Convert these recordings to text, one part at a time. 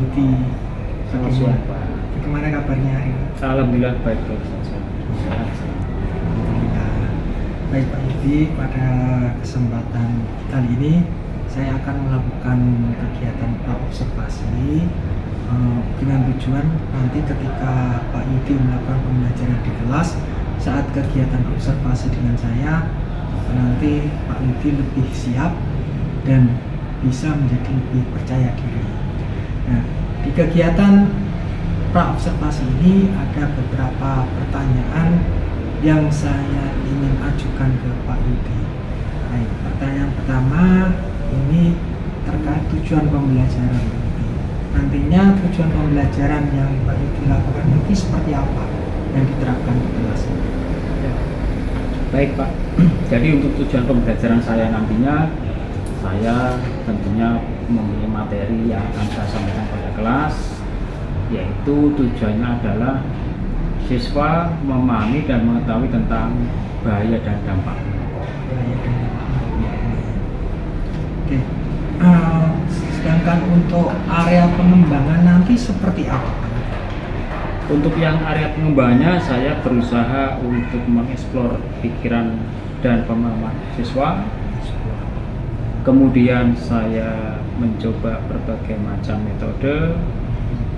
Yudi. Selamat siang, Pak. Bagaimana kabarnya hari ini? Alhamdulillah baik-baik saja. Alhamdulillah. Baik Pak Yudi, pada kesempatan kali ini saya akan melakukan kegiatan observasi dengan tujuan nanti ketika Pak Yudi melakukan pembelajaran di kelas, saat kegiatan observasi dengan saya, nanti Pak Yudi lebih siap dan bisa menjadi lebih percaya diri. Nah, di kegiatan pra-observasi ini ada beberapa pertanyaan yang saya ingin ajukan ke Pak Yudi. Baik, pertanyaan pertama ini terkait tujuan pembelajaran. Nantinya tujuan pembelajaran yang Pak Yudi lakukan nanti seperti apa yang diterapkan di kelas? Ya. Baik, Pak. Jadi untuk tujuan pembelajaran saya nantinya, saya tentunya mempunyai materi yang akan saya sampaikan pada kelas, yaitu tujuannya adalah siswa memahami dan mengetahui tentang bahaya dan dampak. Oke. Sedangkan untuk area pengembangan nanti seperti apa? Untuk yang area pengembangannya, saya berusaha untuk mengeksplor pikiran dan pemahaman siswa. Kemudian saya mencoba berbagai macam metode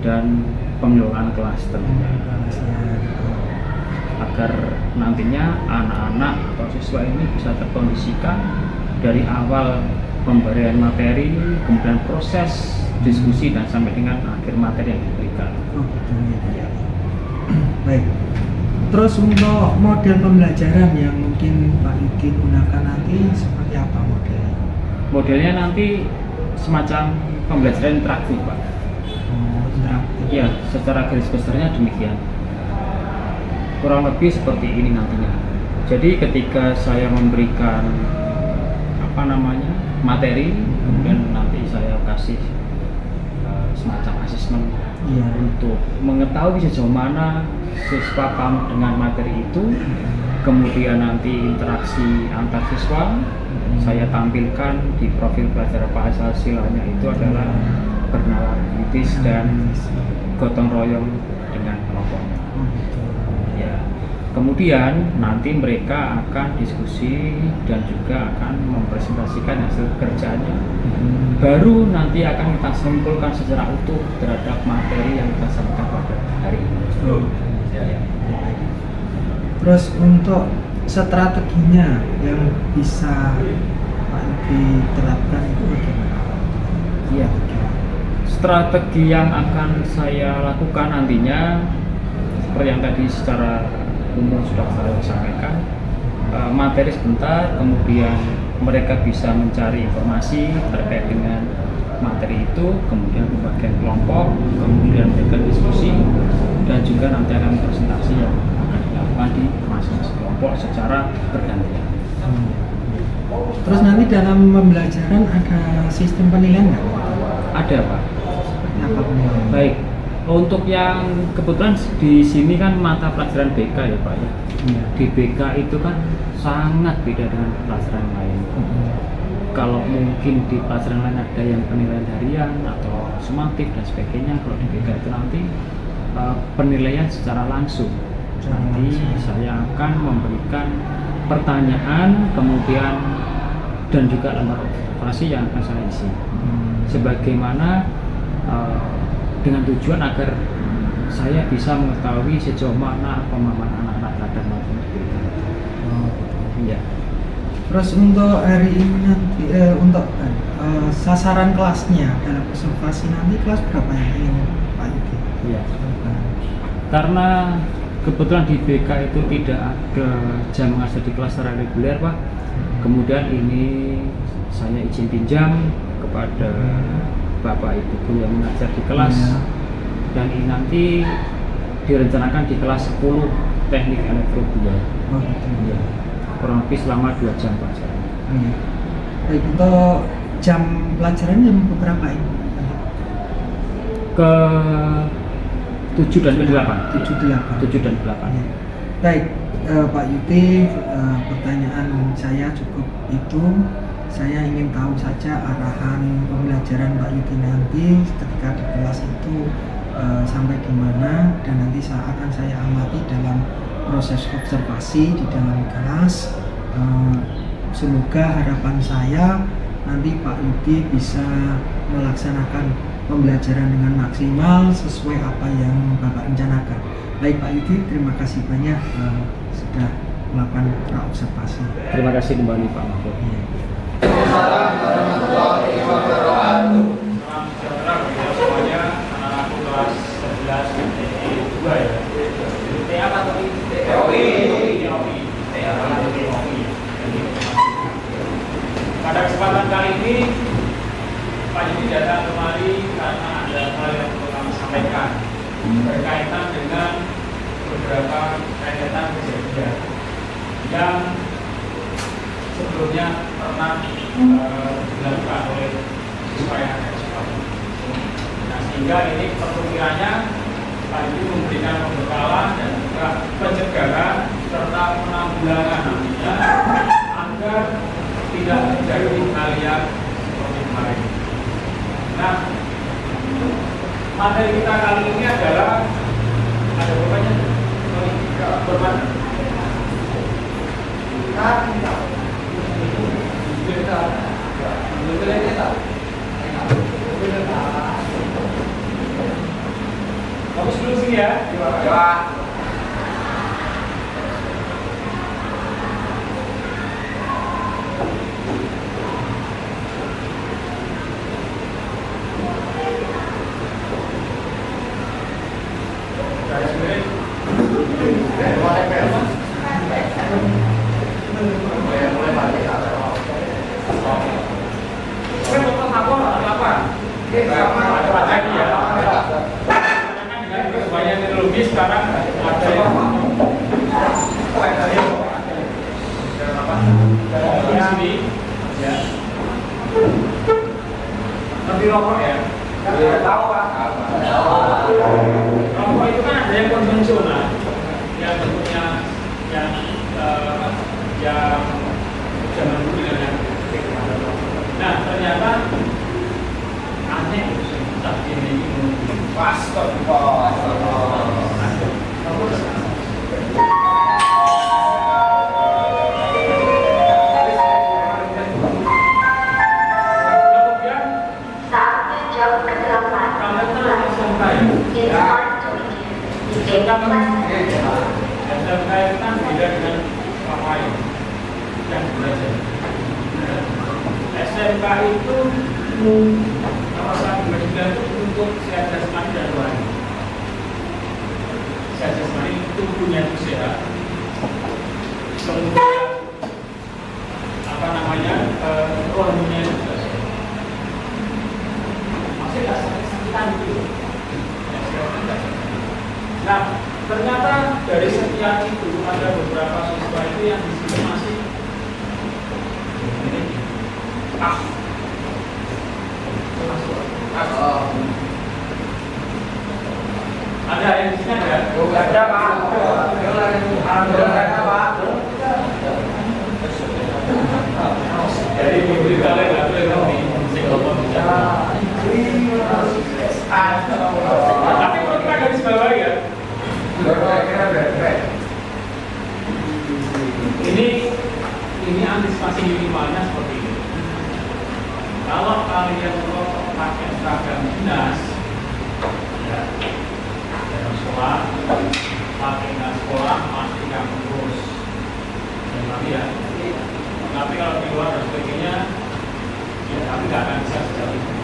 dan pengelolaan kelas tentunya, agar nantinya anak-anak atau siswa ini bisa terkondisikan dari awal pemberian materi, kemudian proses diskusi dan sampai dengan akhir materi yang diberikan. Oh, betul ya. Baik. Terus untuk model pembelajaran yang mungkin Pak Yudi gunakan nanti seperti apa modelnya? Modelnya nanti semacam pembelajaran interaktif, Pak. Interaktif. Ya, secara garis besarnya demikian. Kurang lebih seperti ini nantinya. Jadi ketika saya memberikan materi, kemudian nanti saya kasih semacam asesmen untuk mengetahui sejauh mana siswa paham dengan materi itu. Kemudian nanti interaksi antar siswa saya tampilkan di profil pelajar Pancasila-nya itu adalah bernalar kritis dan gotong royong dengan kelompoknya. Ya. Kemudian nanti mereka akan diskusi dan juga akan mempresentasikan hasil kerjanya. Baru nanti akan kita simpulkan secara utuh terhadap materi yang kita sampaikan pada hari ini. Ya. Terus untuk strateginya yang bisa Pak Yudi terapkan itu bagaimana? Iya. Strategi yang akan saya lakukan nantinya seperti yang tadi secara umum sudah saya sampaikan, materi sebentar, kemudian mereka bisa mencari informasi terkait dengan materi itu, kemudian pembagian kelompok, kemudian mereka diskusi, dan juga nanti akan presentasi yang akan dilakukan di masing-masing kelompok secara bergantian. Terus nanti dalam pembelajaran ada sistem penilaian nggak? Ada, Pak. Apa penilaian? Baik. Untuk yang kebetulan di sini kan mata pelajaran BK ya, Pak ya. Iya. Di BK itu kan sangat beda dengan pelajaran lain. Kalau mungkin di pelajaran lain ada yang penilaian harian atau sumatif dan sebagainya, kalau di BK itu nanti penilaian secara langsung. Nanti saya akan memberikan pertanyaan, kemudian dan juga lembar observasi yang akan saya isi. Sebagaimana dengan tujuan agar saya bisa mengetahui sejauh mana pemahaman anak-anak terhadap materi itu. Iya. Terus untuk hari ini nanti untuk sasaran kelasnya dalam observasi nanti kelas berapa yang ingin Pak Yudi? Iya. Karena kebetulan di BK itu tidak ada jam mengajar di kelas secara reguler, Pak. Kemudian ini saya izin pinjam kepada Bapak Ibu guru yang mengajar di kelas, dan ini nanti direncanakan di kelas 10 teknik elektrobia. Oh gitu. Ya. Kurang lebih selama 2 jam pelajaran. Baik, untuk jam pelajaran yang beberapa ini? Ke 7 dan ke 8. 7 dan 8. Baik, Pak Yudi, pertanyaan saya cukup itu. Saya ingin tahu saja arahan pembelajaran Pak Yudi nanti ketika di kelas itu sampai gimana, dan nanti akan saya amati dalam proses observasi di dalam kelas. Semoga harapan saya nanti Pak Yudi bisa melaksanakan pembelajaran dengan maksimal sesuai apa yang Bapak rencanakan. Baik Pak Yudi, terima kasih banyak sudah melakukan observasi. Terima kasih kembali Pak Mahfud. Assalamualaikum warahmatullahi wabarakatuh. Salam sejahtera bagi semuanya. Anak-anakku kelas 11 2 ya. TA atau TOI? Pada kesempatan kali ini Pak Yudi datang kemari karena ada hal yang perlu kami sampaikan berkaitan dengan beberapa rentetan kejadian yang sebelumnya pernah dilakukan oleh siswa yang ada di sekolah. Nah, sehingga ini perkiranya Pak Yudi memberikan pembekalan dan juga pencegahan serta penanggulangan nantinya agar tidak terjadi hal yang seperti kemarin. Nah, materi kita kali ini adalah ada berapa? Bagus dulu sini ya. Sekarang ada yang di sini ya. Lebih rokok ya? Tahu Pak. Rokok itu kan ada yang konvensional, yang bentuknya yang zaman dulu dengan yang. Nah ternyata aneh tak ini pastor Pak. SMK itu kan beda dengan orang lain yang belajar. SMK itu nomor 1 itu untuk sehat jasmani dan rohani. Sehat jasmani tubuhnya itu sehat. Kemudian rohaninya itu juga sehat. Masih tidak sakit-sakitan gitu. Nah, ternyata dari sekian itu ada beberapa siswa itu yang di sini masih ada yang di sini ada? Ada Pak. Ada Pak. Jadi diberi kalian nggak boleh ngerti psikologi bicara. Tapi kalau kita garis bawahi ya. Ini antisipasi minimalnya seperti ini. Kalau kalian merokok pakai seragam dinas, ya, dalam sekolah, pakai nggak sekolah pasti nggak ngurus. Ya, tapi kalau di luar dan sebagainya, ya tapi nggak akan bisa sejauh itu.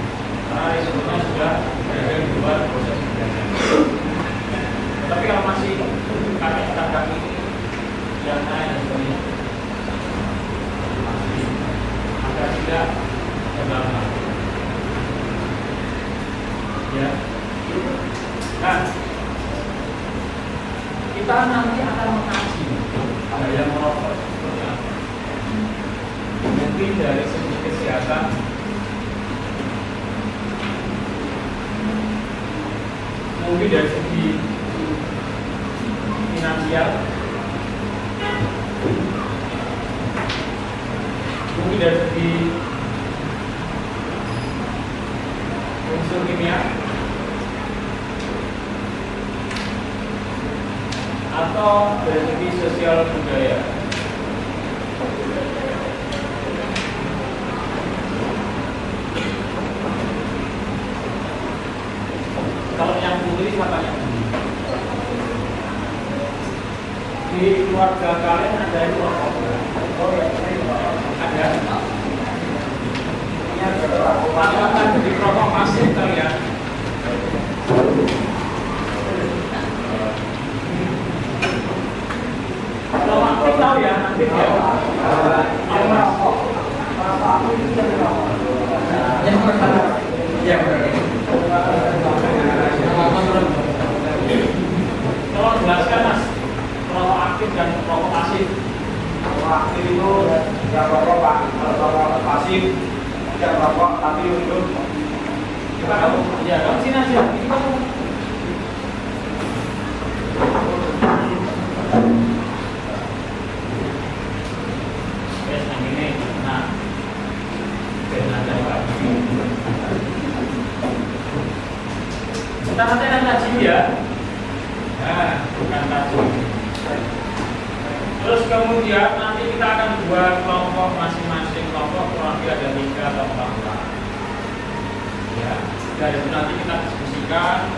Karena risikonya sudah berada di luar proses belajar. Tapi kalau masih pakai seragam ini, yang lain dan sebagainya, masih agar tidak terlambat. Ya. Nah, kita nanti akan mengkaji gaya merokok seperti apa. Mungkin dari segi kesehatan, mungkin dari segi finansial, mungkin dari segi unsur kimia atau dari segi sosial budaya. Kalau yang putih katanya di keluarga kalian ada yang rokok? Ada. Apakah jadi rokok pasif kalian? Kalau aktif tahu ya, aktif ya. Tolong jelaskan mas, rokok aktif dan rokok pasif. Rokok aktif itu yang rokok pak, kalau rokok pasif yang rokok tapi untuk Kita kamu, ya kamu sini aja. Ini kamu. Yes, yang ini. Nah, ada Pak. Kita nanti tajam ya. Nah, bukan tajam. Terus kemudian nanti kita akan buat kelompok masing-masing kelompok kurang lebih ada 3 atau 4 orang. Ya, dari itu nanti kita diskusikan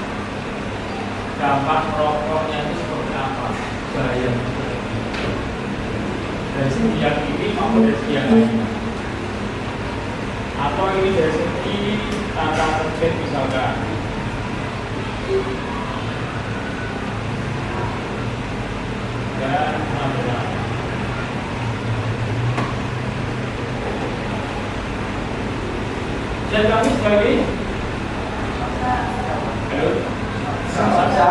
dampak rokoknya itu seperti apa, bahaya. Dari segi yang ini maupun dari segi yang lain. Atau ini dari segi tata tertib misalkan. Dan benar-benar. Dan kami sebagai halo, bisa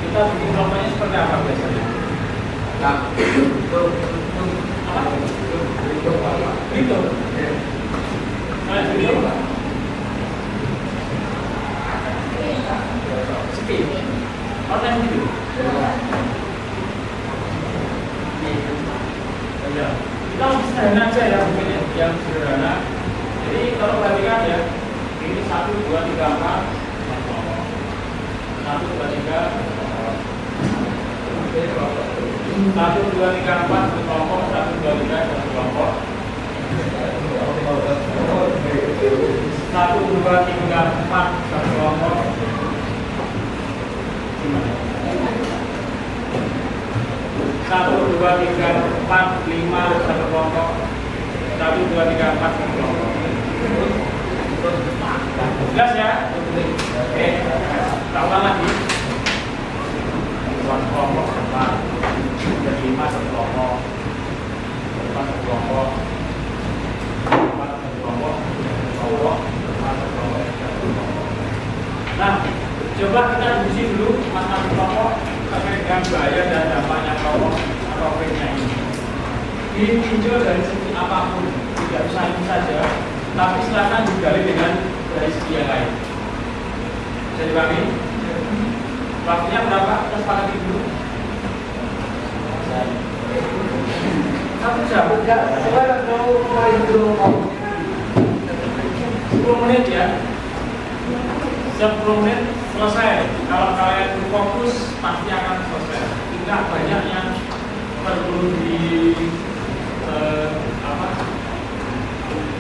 kita bikin kelompoknya seperti apa biasanya? nah itu Apa? Itu. Nah, itu. Sepi. Orang yang gitu. Ya, kita lebih sederhana aja ya mungkin ya, yang sederhana. Jadi kalau perhatikan ya, ini 1, 2, 3, 4, 1, 2, 3, 1, 2, 3, 4 satu kelompok, 1, 2, 3 satu kelompok. 1, 2, 3, 4 satu kelompok. 1, 2, 3, 4, 5 satu kelompok. 1, 2, 3, 4 satu kelompok. Jelas ya? Oke, kita ulang lagi. Satu kelompok 4, 5 satu kelompok, 4 satu kelompok, 4 satu kelompok, 4 satu kelompok. Nah, coba kita diskusi dulu masing-masing kelompok terkait dengan bahaya dan dampaknya kelompok atau frame-nya ini. Ditinjau dari segi apapun, tidak usah ini saja, tapi silakan digali dengan dari segi yang lain. Bisa dipahami? Waktunya berapa? Kita sepakati dulu. 1 jam. 10 menit ya. 10 menit selesai. Kalau kalian fokus pasti akan selesai. Tidak banyak yang perlu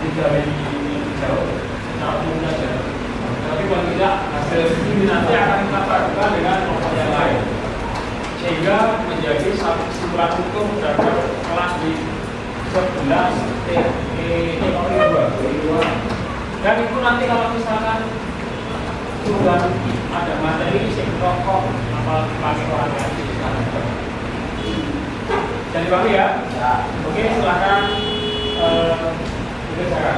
digali jauh. Secara umum saja. Tapi kalau tidak, hasil ini nanti akan kita padukan dengan kelompok yang lain, sehingga menjadi satu kesimpulan hukum terhadap kelas di 11 ekonomi 2. Dan itu nanti kalau misalkan sudah ada materi sing rokok apalagi pakai orang ganti jadi pahami ya? Oke, silahkan dikerjakan.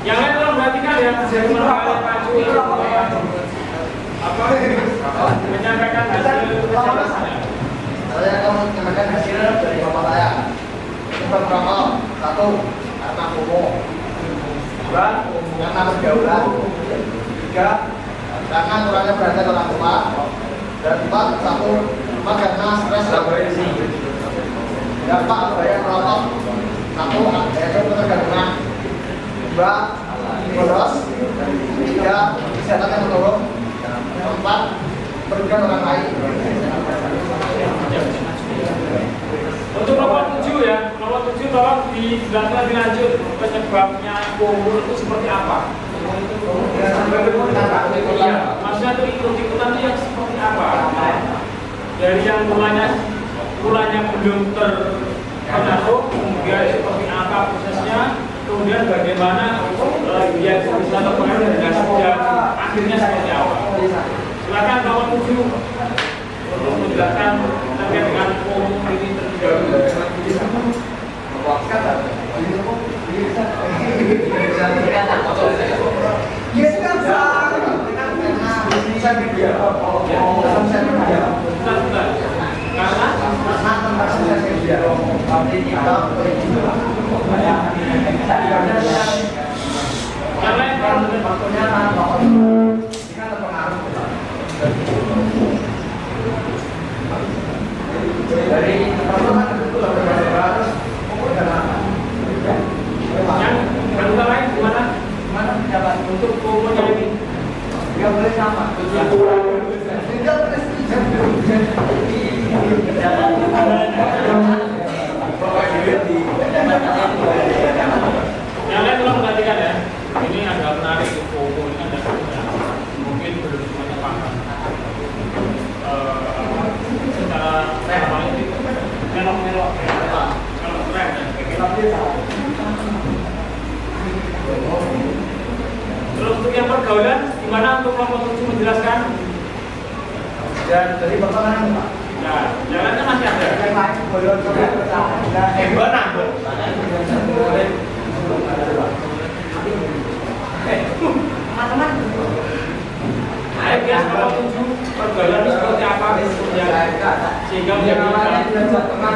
Yang lain tolong perhatikan ya, menyampaikan hasil kecerdasannya. Saya akan menyampaikan hasil dari bapak saya. Yang pertama, 1. Karena umum. 2. Karena pergaulan. 3. Karena kurangnya perhatian orang tua. Dan 4. Karena stres dan berisi. Dampak bahaya merokok. 1. Yaitu ketergantungan. 2. Bolos. 3. Kesehatan yang menurun. 4. Merugikan orang lain. Untuk nomor 7 ya, nomor 7 tolong dijelaskan lebih lanjut penyebabnya kumpul itu seperti apa? Iya, maksudnya itu ikut-ikutan itu yang seperti apa? Dari yang mulanya belum terpengaruh, kemudian seperti apa prosesnya, kemudian bagaimana dia bisa terpengaruh dan akhirnya seperti apa? Silakan nomor 7 untuk menjelaskan terkait dengan umum ini terlebih dahulu. Yang lain dari pertama itu yang kedua lain gimana? mana pendapat Untuk umumnya ini nggak boleh sama tidak yang lain tolong perhatikan ya. Ini agak menarik untuk umum ini ada mungkin belum semuanya paham. Secara formal ini melok-melok kalau keren dan sebagainya. Terus untuk yang pergaulan, gimana untuk nomor 7 menjelaskan? dan dari pertemanan Pak Nah, jalannya masih ada. yang lain boleh benar teman-teman Ayo guys, nomor 7 pergaulan itu seperti apa? Sehingga yang awalnya menjadi belajar teman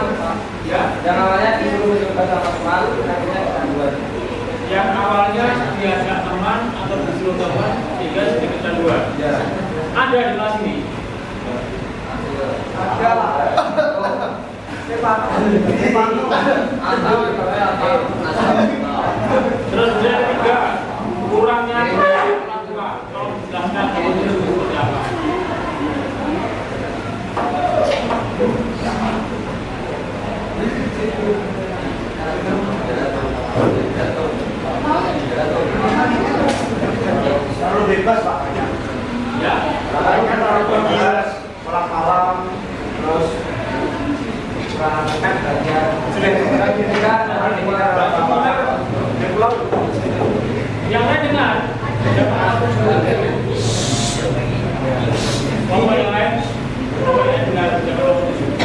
ya, yang awalnya disuruh mencoba sama teman akhirnya gangguan yang awalnya diajak teman atau disuruh teman sehingga jadi kecanduan. ya Ada di kelas ini. ada lah Terus yang ketiga, kurangnya biaya orang tua. Tolong jelaskan itu seperti apa? Terlalu bebas Pak. Ya, Katanya terlalu bebas, pulang malam, terus kan belajar. Sudah ketika nanti dia pulang. yang lain dengar. Jangan aku juga. Bapak yang lain, bapak yang dengar. Jangan aku juga.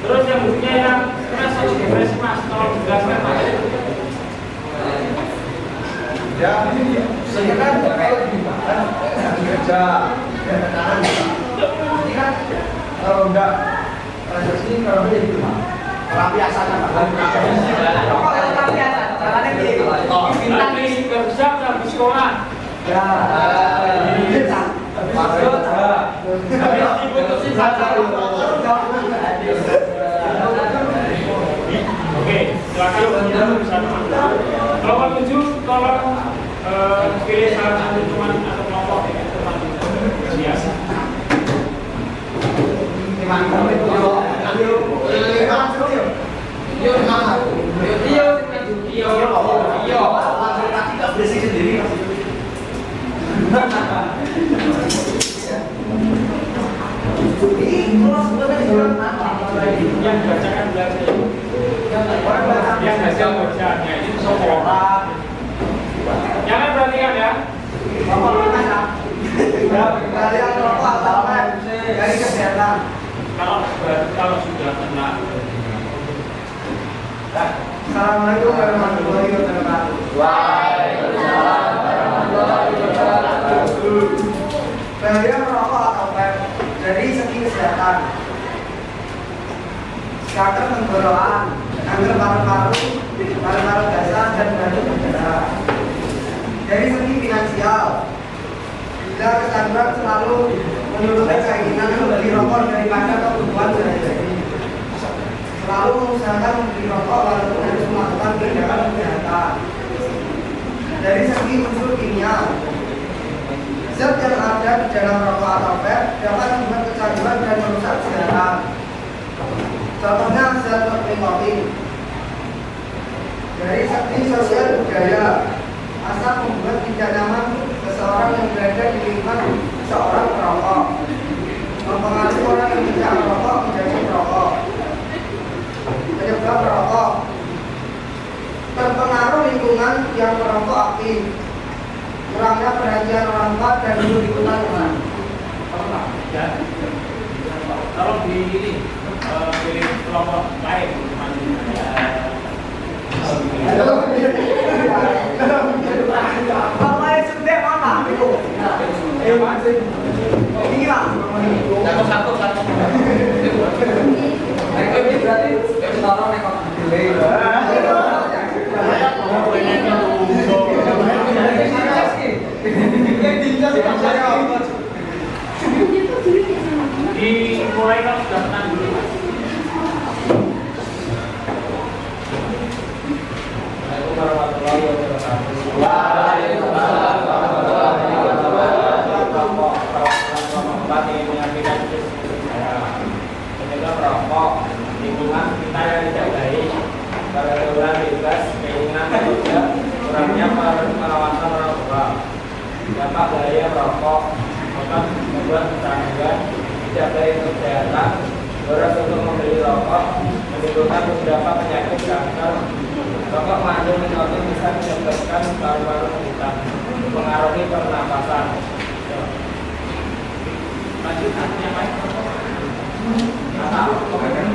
Terus yang berikutnya yang stres atau depresi mas, tolong jelaskan mas. Ya, saya kan kalau di mana kerja, ini kan kalau enggak transaksi kalau dia di rumah. Pelampiasannya Pak. Kalau pelampiasan, caranya gitu. Nanti kerja habis sekolah. Ya, maksud Habis diputusin satu. Oke, silakan nomor 7 tolong pilih salah satu teman atau kelompok teman biasa. Yang bacakan belajar yang hasil bacaannya ini Assalamualaikum warahmatullahi wabarakatuh. Waalaikumsalam warahmatullahi wabarakatuh. Bahaya merokok atau vape dari segi kesehatan. Kanker tenggorokan, kanker paru-paru, paru-paru basah dan batuk berdarah. Dari segi finansial, bila kecanduan selalu menuruti keinginan membeli rokok daripada kebutuhan sehari-hari. Selalu mengusahakan membeli rokok walaupun harus melakukan tindakan kesehatan. Dari segi unsur kimia, zat yang ada di dalam rokok atau vape dapat membuat kecanduan dan merusak kesehatan. Contohnya zat nikotin. Dari segi sosial budaya, asap membuat tidak nyaman seseorang yang berada di lingkungan seorang perokok, mempengaruhi orang yang tidak merokok menjadi perokok. Penyebab perokok: terpengaruh lingkungan yang merokok aktif, kurangnya perhatian orang tua dan guru di lingkungan. Ya. Kalau di ini pilih kelompok lain Bapak sudah mana? Ini lah. Satu. Ini berarti taruh nekok delay. dimulai kalau sudah tenang dulu Mas. Assalamualaikum warahmatullahi wabarakatuh. Waalaikumsalam warahmatullahi wabarakatuh. Tempat ini menyampaikan penyebab rokok, lingkungan kita yang tidak baik, pergaulan bebas, keinginan bekerja, kurangnya pengawasan orang tua, dampak bahaya rokok, akan membuat kecanduan, tidak baik untuk kesehatan, boros untuk membeli rokok, menimbulkan beberapa penyakit kanker. Rokok mengandung nikotin bisa menyebabkan paru-paru meningkat, mempengaruhi pernapasan. Lanjut artinya Pak. Assalamualaikum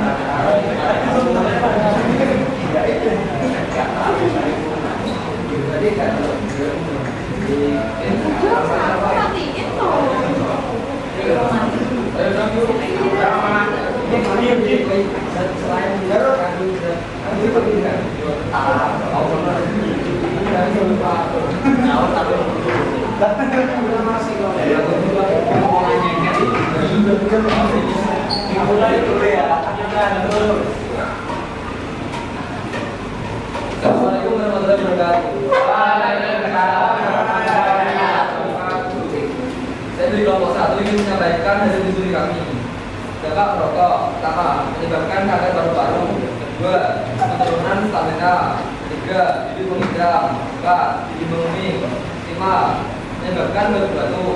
warahmatullahi wabarakatuh. Saya dari kelompok 1 ingin menyampaikan hasil studi kami. Dampak merokok: pertama, menyebabkan kanker paru-paru. Kedua, penurunan stamina. Ketiga, bibir menghitam. 4, bibir menguming. 5, menyebabkan batu-batu.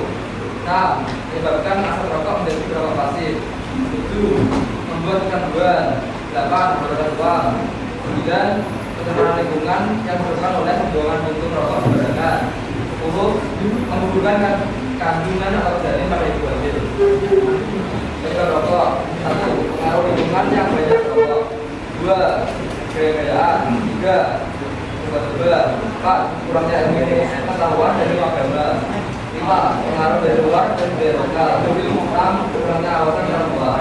6, menyebabkan asap rokok menjadi berapa pasif. 7, membuat kecanduan. 8, merugikan uang. 9, pencemaran lingkungan yang disebabkan oleh pembuangan puntung rokok sembarangan. 10, menggugurkan kandungan atau janin pada ibu hamil. Penyebab rokok: 1, pengaruh lingkungan yang banyak rokok. 2, gaya-gayaan. 3, obat-obat. 4, kurangnya ilmu pengetahuan dari agama. 5, pengaruh dari luar dan budaya lokal. 6, kurangnya awasan orang tua.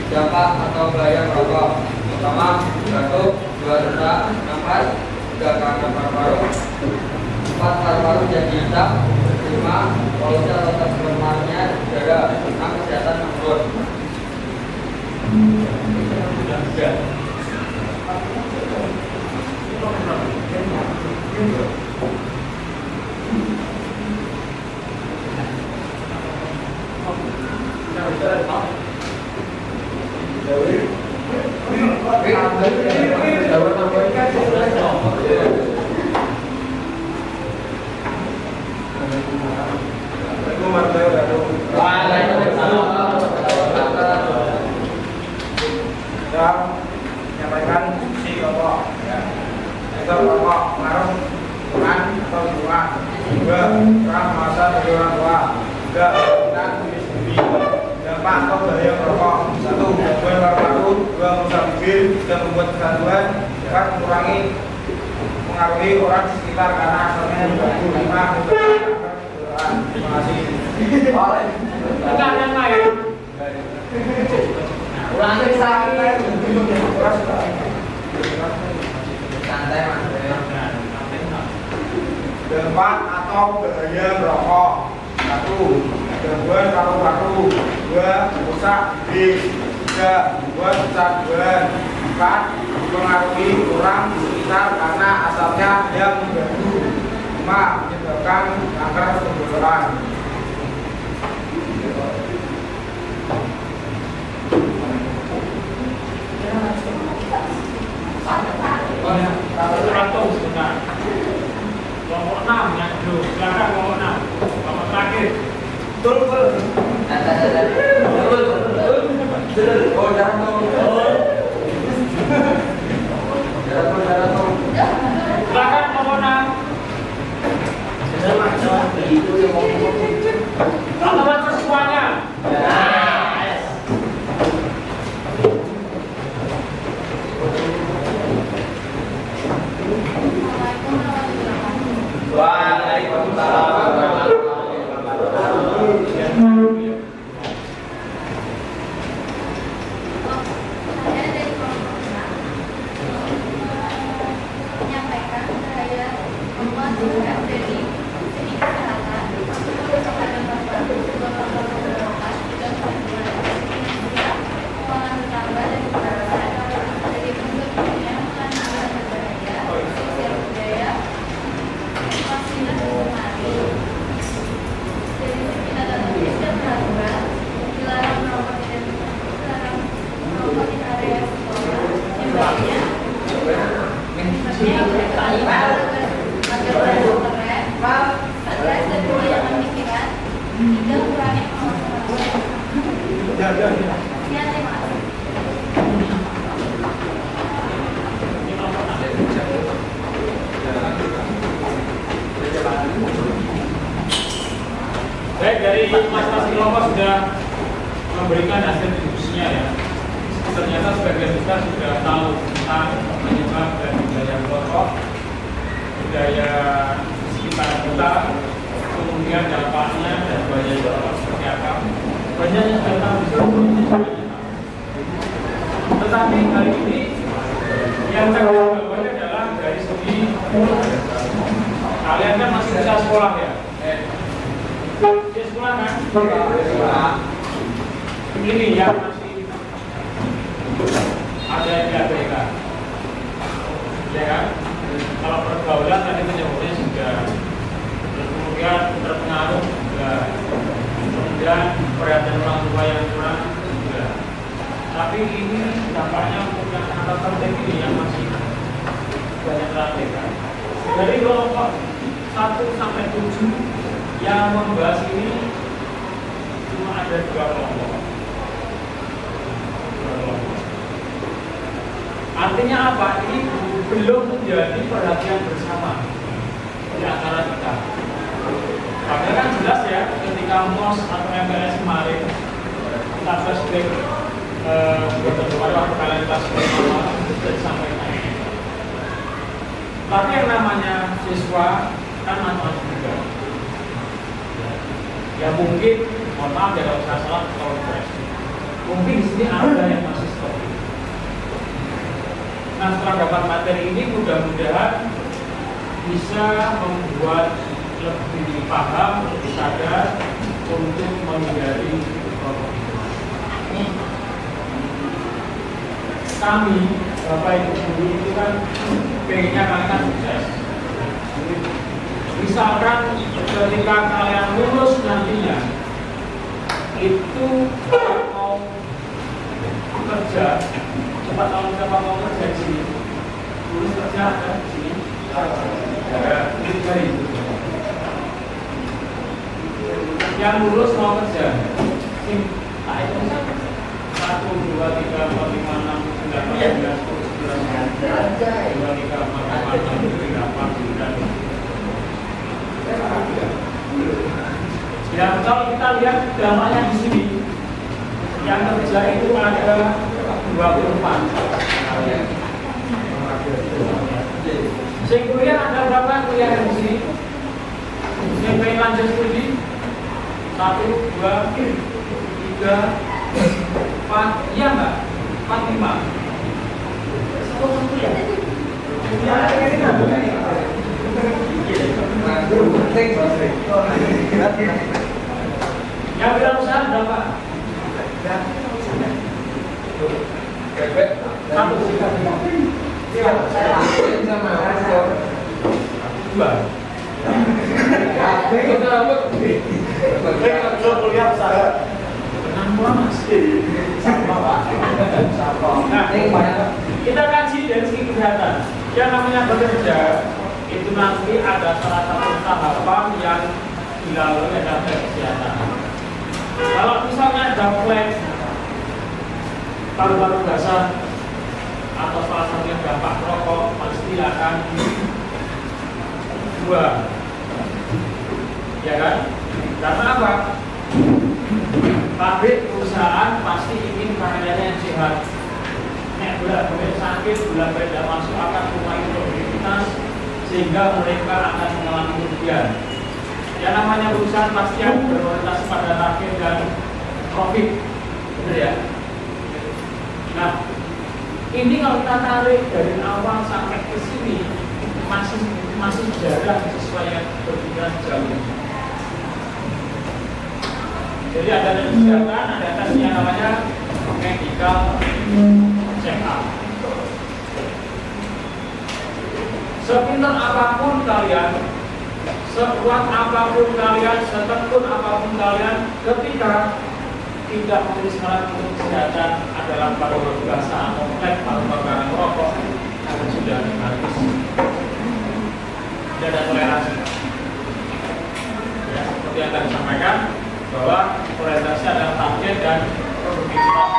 Dampak atau bahaya merokok: pertama, batuk. 2, sesak nafas. 3, kanker paru-paru. 4, paru-paru jadi hitam. 5, polusi atau tercemarnya udara. 6, kesehatan menurun. merokok, pengaruh lingkungan atau lingkungan. 2. Kurang pengawasan dari orang tua. 3. Kemungkinan diri sendiri. Dampak atau bahaya merokok. 1. Gangguan paru-paru. 2. Merusak bibir. 3. Membuat kecanduan. 4. Mengurangi mengaruhi orang di sekitar karena asalnya mengganggu. 5. Terima kasih. Enggak yang lain. Ulangi santai. Santai mas. Dampak atau bahaya merokok. 1. Gangguan paru-paru. 2. Merusak bibir. 3. Membuat kecanduan. 4. Mempengaruhi orang di sekitar karena asalnya yang mengganggu. 5. Menyebabkan kanker tenggorokan. Satu benar. Kelompok 6 yang dulu. Silakan kelompok 6. Kelompok terakhir. Betul. Oh, jangan tuh. Jangan tuh. Silakan kelompok 6. Teman-teman semuanya. Waalaikumsalam warahmatullahi wabarakatuh. Saya dari kelompok 6 menyampaikan saya memasukkan dari segi kesehatan kepada paru-paru, kelompok tenggorokan dan kandungan finansial, keuangan tambah dan kekerasan dari bentuk yang mengandung berbahaya, sosial budaya, vaksinasi mati. Dari segi analisis dan peraturan dilarang merokok di area sekolah yang baiknya agar keren, stres dan kebanyakan pikiran, tidak kurangi pengawasan. Sekian, terima kasih. Baik, dari masing-masing kelompok sudah memberikan hasil diskusinya ya. Ternyata sebagian besar sudah tahu tentang penyebab dan budaya merokok, budaya sekitar kita, kemudian dampaknya dan budaya merokok seperti apa. Banyak yang sudah tahu, tetapi hari ini yang saya bawa adalah dari segi kalian kan masih bisa sekolah ya. Bisa sekolah kan? Ini yang masih ada yang diabaikan, ya kan? Kalau pergaulan tadi menyebutnya sudah, kemudian terpengaruh juga, kemudian perhatian orang tua yang kurang juga. Tapi ini dampaknya untuk yang anak tertentu ini yang masih banyak terabaikan. Dari kelompok 1 sampai 7 yang membahas ini cuma ada 2 kelompok. Artinya apa? Ini belum menjadi perhatian bersama di antara kita. Padahal kan jelas ya, ketika MOS atau MPLS kemarin kita flashback waktu kalian kelas pertama sudah disampaikan. Tapi yang namanya siswa kan macam-macam juga. Ya mungkin, mohon maaf ya kalau saya salah kalau koreksi. Mungkin di sini ada yang masih seperti itu. Nah, setelah dapat materi ini mudah-mudahan bisa membuat lebih paham, lebih sadar untuk menghindari rokok itu. Kami, Bapak Ibu Guru itu kan pengennya kalian kan sukses. Misalkan ketika kalian lulus nantinya itu mau kerja, cepat tahun berapa mau kerja di sini? Lulus kerja ada di sini? Ada dari yang lulus mau kerja. Tak itu 1, 2, 3, 4, 5, 6, 7, 8, 9, 10, 11, 12, 13, 14, Ya, kalau kita lihat gambarnya di sini, yang kerja itu ada 24. Sing kuliah ada berapa kuliah di sini? Sing pengen lanjut studi 1, 2, 3, 4, iya mbak? 4, 5. Yang wirausaha berapa? Satu. Dua. Nah, kita kaji dari segi kesehatan. Yang namanya bekerja itu nanti ada salah satu tahapan yang dilalui adalah kesehatan. Kalau misalnya ada flek paru-paru basah atau salah satunya dampak rokok, pasti akan buang, ya kan? Karena apa? Pabrik perusahaan pasti ingin karyanya yang sehat. Nek bolak-balik sakit, bolak-balik tidak masuk akan mengurangi produktivitas sehingga mereka akan mengalami kerugian. Yang namanya perusahaan pasti akan berorientasi pada target dan profit, benar ya? Nah, ini kalau kita tarik dari awal sampai ke sini masih jarang sesuai yang berpikiran jauh. Jadi ada tes kesehatan, ada tes yang namanya medical check up. Sepintar apapun kalian, sekuat apapun kalian, setekun apapun kalian, ketika tidak menulis syarat untuk kesehatan adalah paru-paru basah atau flek paru-paru rokok, sudah habis. Tidak ada toleransi. Ya, seperti yang tadi sampaikan bahwa orientasi adalah target dan produktivitas.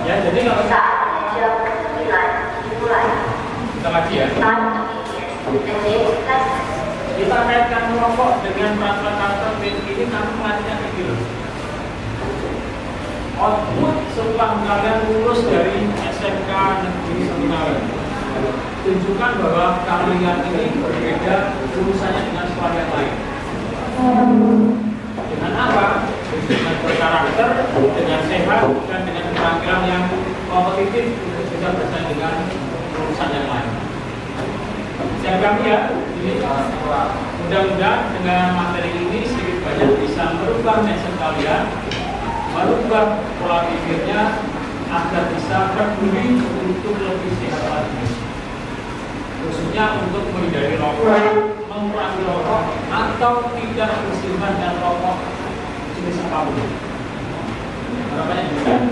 Ya, jadi kalau kita lagi ya. Kita kaitkan merokok dengan peraturan kantor ini kami melatihnya begitu. Output setelah kalian lulus dari SMK Negeri Seminari, tunjukkan bahwa kalian ini berbeda urusannya dengan sekolah yang lain. Dengan apa? Dengan berkarakter, dengan sehat, dan dengan keterampilan yang kompetitif untuk bisa bersaing dengan urusan yang lain. Yang kami ya, ini mudah-mudahan dengan materi ini sedikit banyak bisa merubah mindset kalian, merubah pola pikirnya agar bisa peduli untuk lebih sehat lagi. Khususnya untuk menghindari rokok, mengurangi rokok, atau tidak bersentuhan dengan rokok jenis apapun. Harapannya demikian.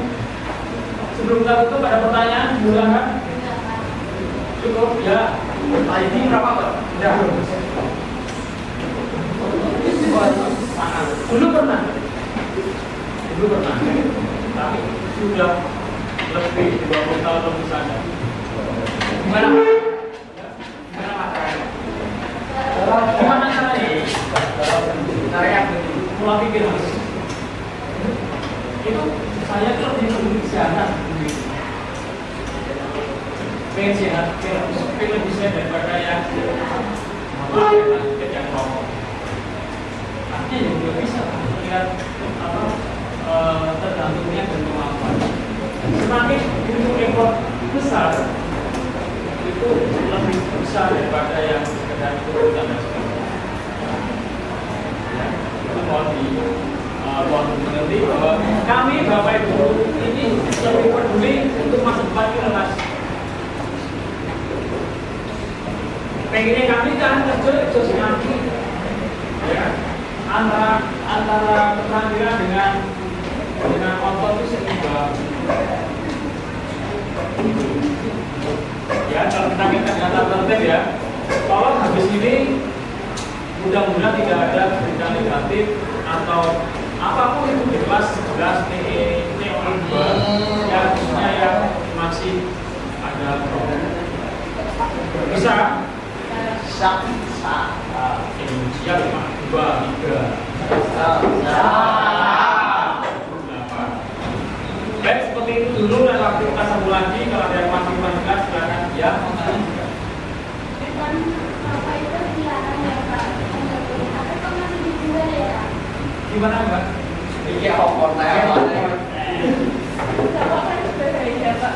Sebelum kita tutup ada pertanyaan, silakan. Cukup ya. ID berapa Pak? Sudah. Dulu pernah, tapi sudah lebih 20 tahun lebih sana. Gimana? Gimana caranya? Caranya pola pikir mas. Itu saya tuh lebih kesehatan. Pengen sehat, pengen lebih sehat daripada yang yang rokok. Artinya ya juga bisa melihat tergantungnya dan kemampuan. Semakin untuk ekor besar itu lebih besar daripada yang sekedar itu dan sebagainya. Ya, itu mohon mengerti bahwa kami Bapak Ibu ini lebih peduli untuk masa depan kita mas. Pengennya kami kan kerja nanti, ya antara keterampilan dengan otot itu seimbang. Ya kalau kita kata tertib ya, tolong habis ini mudah-mudahan tidak ada berita negatif atau apapun itu di kelas 11 TO yang masih ada problem. Bisa Indonesia 5, 2, 3. Baik, seperti itu dulu dan waktu kita sambung lagi. Kalau ada yang masih berkelas silakan ya. Bukan apa itu dilarang ya Pak. Tapi kok masih dijual ya Pak? Gimana Mbak? Ini hotel. Bapak kan berbeda Pak.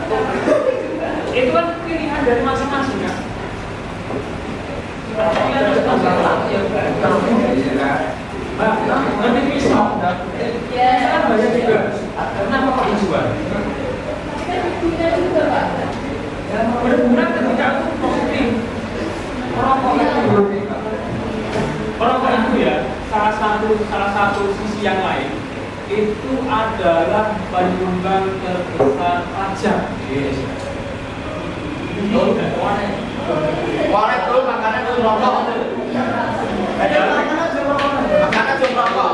Itu kan pilihan dari masing-masing ya. Mbak, nanti pisau. Ya. Kan banyak juga. Kenapa kok dijual? Tapi kan berguna juga Pak. Berguna ketika itu positif. Merokok itu ya salah satu sisi yang lain itu adalah penyumbang terbesar pajak di Indonesia. Warnet dulu makanan dulu rokok. Makanan dulu rokok.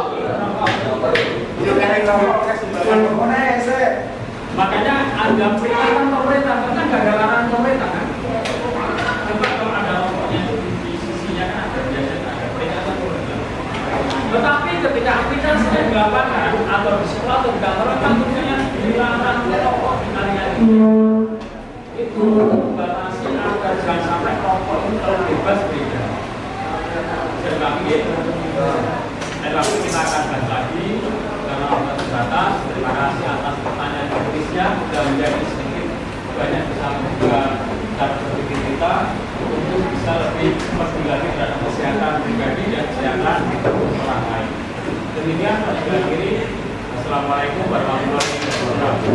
Makanya ada peringatan pemerintah, karena nggak ada larangan pemerintah kan? Coba kalau ada rokoknya di sisinya kan ada biasanya ada peringatan pemerintah. Tetapi ketika aplikasinya di lapangan atau di sekolah atau di kantor kan tulisannya dilarang rokok di hari-hari. Itu membatasi agar jangan sampai rokok itu terlalu bebas beda. Jadi kami gitu. Dan waktu kita akan bahas lagi karena waktu terbatas. Terima kasih atas pertanyaan kritisnya. Sudah menjadi sedikit banyak bisa membuka cara berpikir kita untuk bisa lebih peduli lagi terhadap kesehatan pribadi dan kesehatan orang lain. Demikian saya akhiri. Assalamualaikum warahmatullahi wabarakatuh.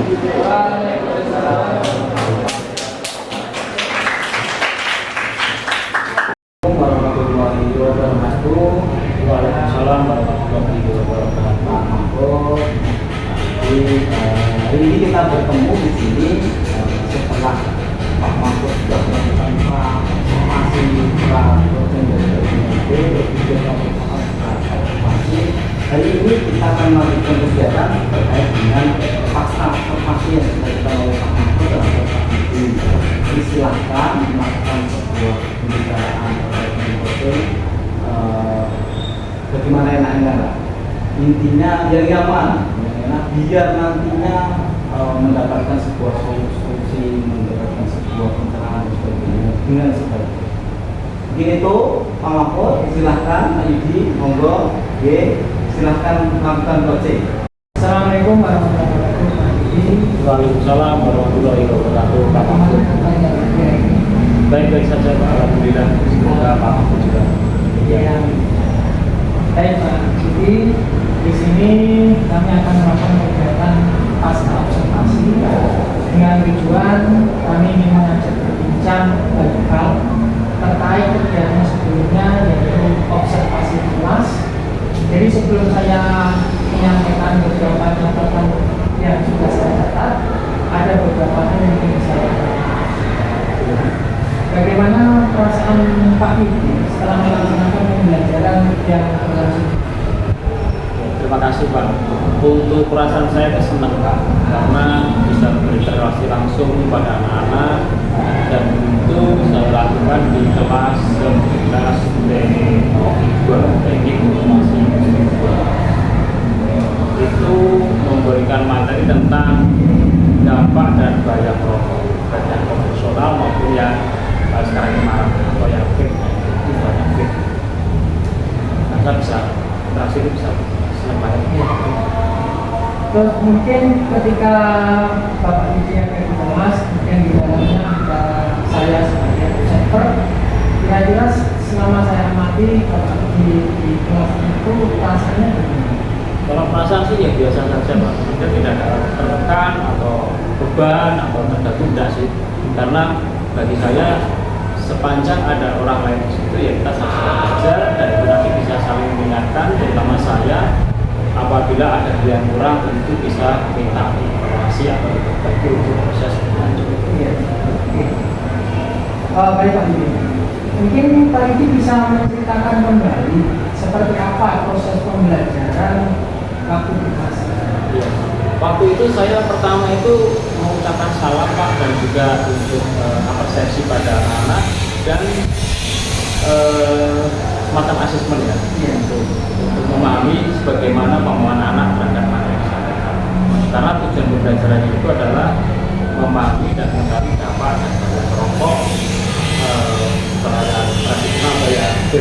Warahmatullahi wabarakatuh. Waalaikumsalam warahmatullahi wabarakatuh. Jadi hari ini kita bertemu di sini setelah Pak Mahfud sudah melakukan informasi program dari hari ini kita akan melakukan kegiatan terkait dengan pasca informasi yang sudah dilakukan oleh Pak Mahfud dalam program ini. Jadi silakan melakukan sebuah pembicaraan terkait dengan bagaimana enaknya lah. Intinya yang nyaman, biar nantinya mendapatkan sebuah solusi, mendapatkan sebuah pencerahan dan sebagainya dengan sebaiknya. Mungkin itu Pak Mahfud, silahkan Pak Yudi, monggo, silahkan melakukan project. Assalamualaikum warahmatullahi wabarakatuh. Pak Yudi. Waalaikumsalam warahmatullahi wabarakatuh. Pak Mahfud. Baik-baik saja Pak. Alhamdulillah. Semoga Pak Mahfud juga. Ya. Baik Pak Yudi, di sini kami akan melakukan kegiatan pasca observasi dengan tujuan kami ingin mengajak berbincang banyak hal terkait kegiatan sebelumnya yaitu observasi kelas. Jadi sebelum saya menyampaikan beberapa catatan yang sudah saya catat, ada beberapa hal yang ingin saya katakan. Bagaimana perasaan Pak Yudi setelah melaksanakan pembelajaran yang berlangsung? Terima kasih Pak. Untuk perasaan saya senang Pak, karena bisa berinteraksi langsung pada anak-anak dan itu saya lakukan di kelas 11 TO2 Teknik Informasi. Itu memberikan materi tentang dampak dan bahaya merokok, baik yang konvensional maupun yang sekarang ini marak atau yang vape, itu banyak vape. Nah, saya bisa interaksi itu bisa Terus mungkin ketika Bapak Yudi yang di kelas, kemudian di dalamnya ada saya sebagai observer, kira-kira selama saya amati Bapak di kelas itu rasanya bagaimana? Kalau perasaan sih ya biasa saja Pak, kita tidak ada tertekan atau beban atau tunda-tunda sih, karena bagi saya sepanjang ada orang lain di situ ya kita sama-sama belajar dan itu nanti bisa saling mengingatkan, terutama saya apabila ada hal yang kurang itu bisa minta informasi atau diperbaiki untuk proses lanjut. Iya. Baik Pak Yudi, mungkin Pak Yudi bisa menceritakan kembali seperti apa proses pembelajaran waktu Mas? Iya. Waktu itu saya pertama itu mengucapkan salam Pak, dan juga untuk apresiasi pada anak-anak dan semacam asesmen ya, Iya. untuk memahami bagaimana pemahaman anak terhadap materi yang disampaikan. Karena tujuan pembelajaran itu adalah memahami dan mengetahui dampak dan bahaya rokok terhadap tradisional budaya vape.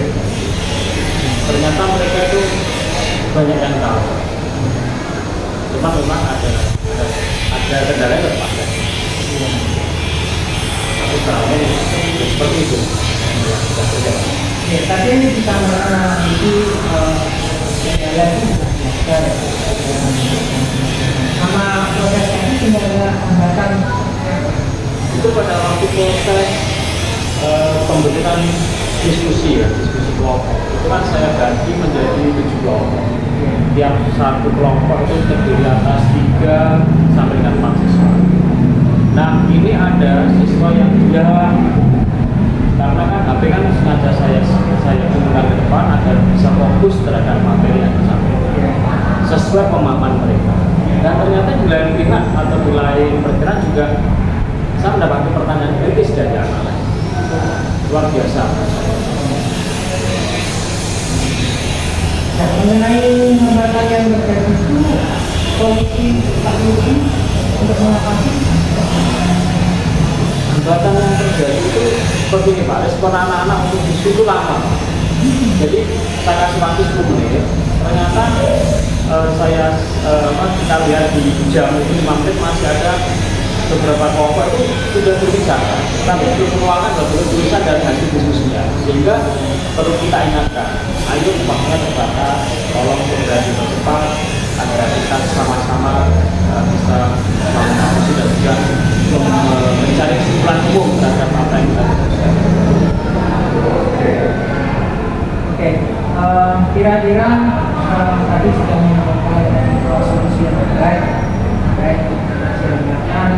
Ternyata mereka itu banyak yang tahu. Cuma memang ada kendala yang terpakai. Tapi sekarang seperti itu. Ya, tapi ini kita menanti kendala itu belajar sama prosesnya itu kendala hambatan Itu pada waktu proses pembentukan diskusi kelompok, itu kan saya bagi menjadi 7 kelompok. Tiap satu kelompok itu terdiri atas 3 sampai dengan 4 siswa. Nah, ini ada siswa yang dia, karena kan HP kan sengaja saya gunakan ke depan agar bisa fokus terhadap materi yang disampaikan sesuai pemahaman mereka. Dan ternyata di lain pihak atau di lain perkiraan juga saya mendapatkan pertanyaan kritis dari anak-anak. Luar biasa. Nah, mengenai hambatan yang terjadi itu solusi Pak Yuki untuk mengatasi Hambatan yang terjadi itu seperti ini Pak, respon anak-anak untuk diskusi itu lama. Jadi saya kasih waktu 10 menit, ternyata kita lihat di jam itu 5 menit masih ada beberapa kelompok itu sudah berbicara, tapi itu merupakan beberapa tulisan dari hasil diskusinya, sehingga perlu kita ingatkan, ayo waktunya terbatas, tolong segera dipercepat agar kita sama-sama bisa mengatasi dan juga mencari kesimpulan umum terhadap apa yang kita lakukan. Oke, kira-kira tadi sudah menyampaikan solusi yang terbaik silakan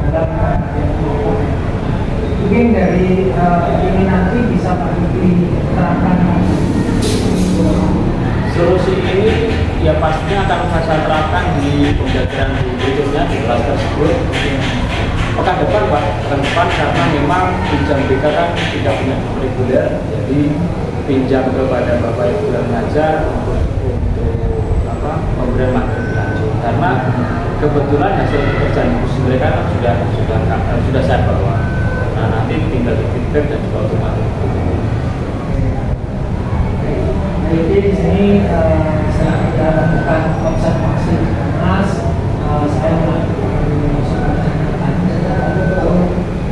dalam pengertian kelompok. Mungkin dari ini nanti bisa Pak Yuki terapkan. Solusi ini ya pastinya akan saya terapkan di pembelajaran berikutnya di kelas tersebut. Pekan depan Pak, pekan depan karena memang pinjam BK kan tidak punya reguler, jadi pinjam kepada Bapak Ibu yang mengajar untuk pemberian materi lanjut. Karena kebetulan hasil pekerjaan diskusi mereka kan sudah saya bawa. Nah, nanti tinggal di feedback dan juga otomatis. Jadi di sini setelah kita lakukan observasi Mas, saya melakukan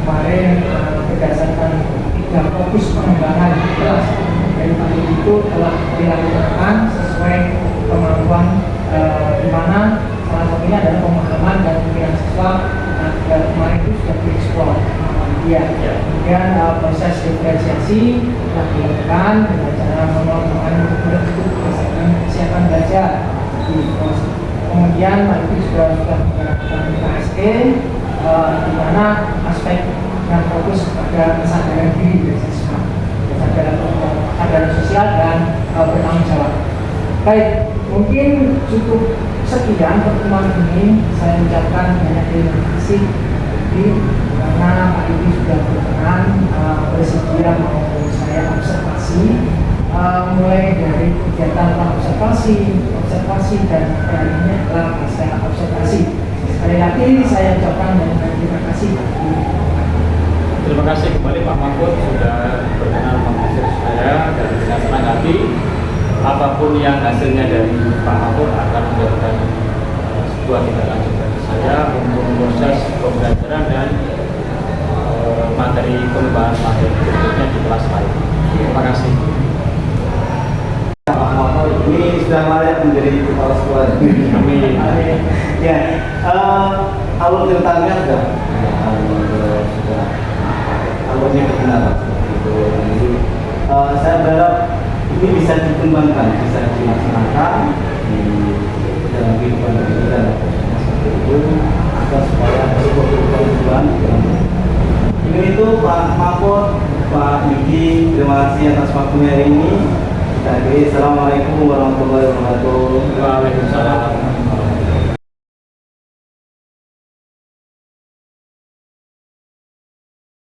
kemarin berdasarkan 3 fokus pengembangan kelas dari Pak itu telah dilakukan sesuai kemampuan di mana salah satunya adalah pemahaman dan pikiran siswa. Nah, kemarin itu sudah dieksplor dia. Kemudian proses diferensiasi telah dilakukan dengan cara mengelompokkan bentuk berdasarkan kesiapan belajar di kelas. Kemudian Pak itu sudah melakukan KSE di mana aspek yang fokus pada kesadaran diri dari siswa, kesadaran sosial dan bertanggung jawab. Baik, mungkin cukup sekian pertemuan ini. Saya ucapkan banyak terima kasih karena Pak Yuki sudah berkenan bersedia mau saya observasi mulai dari kegiatan observasi dan akhirnya adalah pasca observasi. Sekali lagi saya ucapkan banyak terima kasih. Terima kasih kembali Pak Mahfud sudah berkenan mengajar saya dan dengan senang hati apapun yang hasilnya dari Pak Mahfud akan menjadikan sebuah tindak lanjut dari saya untuk proses pembelajaran dan materi pengembangan materi berikutnya di kelas lain. Terima kasih. Pak Mahfud ini sudah layak menjadi kepala sekolah. Amin. Ya, alur ceritanya sudah alurnya kebenaran seperti itu. Jadi saya berharap ini bisa dikembangkan, bisa dilaksanakan di dalam kehidupan pendidikan seperti itu, agar supaya ada sebuah perubahan. Ini itu Pak Mahfud, Pak Yuki, terima kasih atas waktunya hari ini. Assalamualaikum warahmatullahi wabarakatuh. Waalaikumsalam.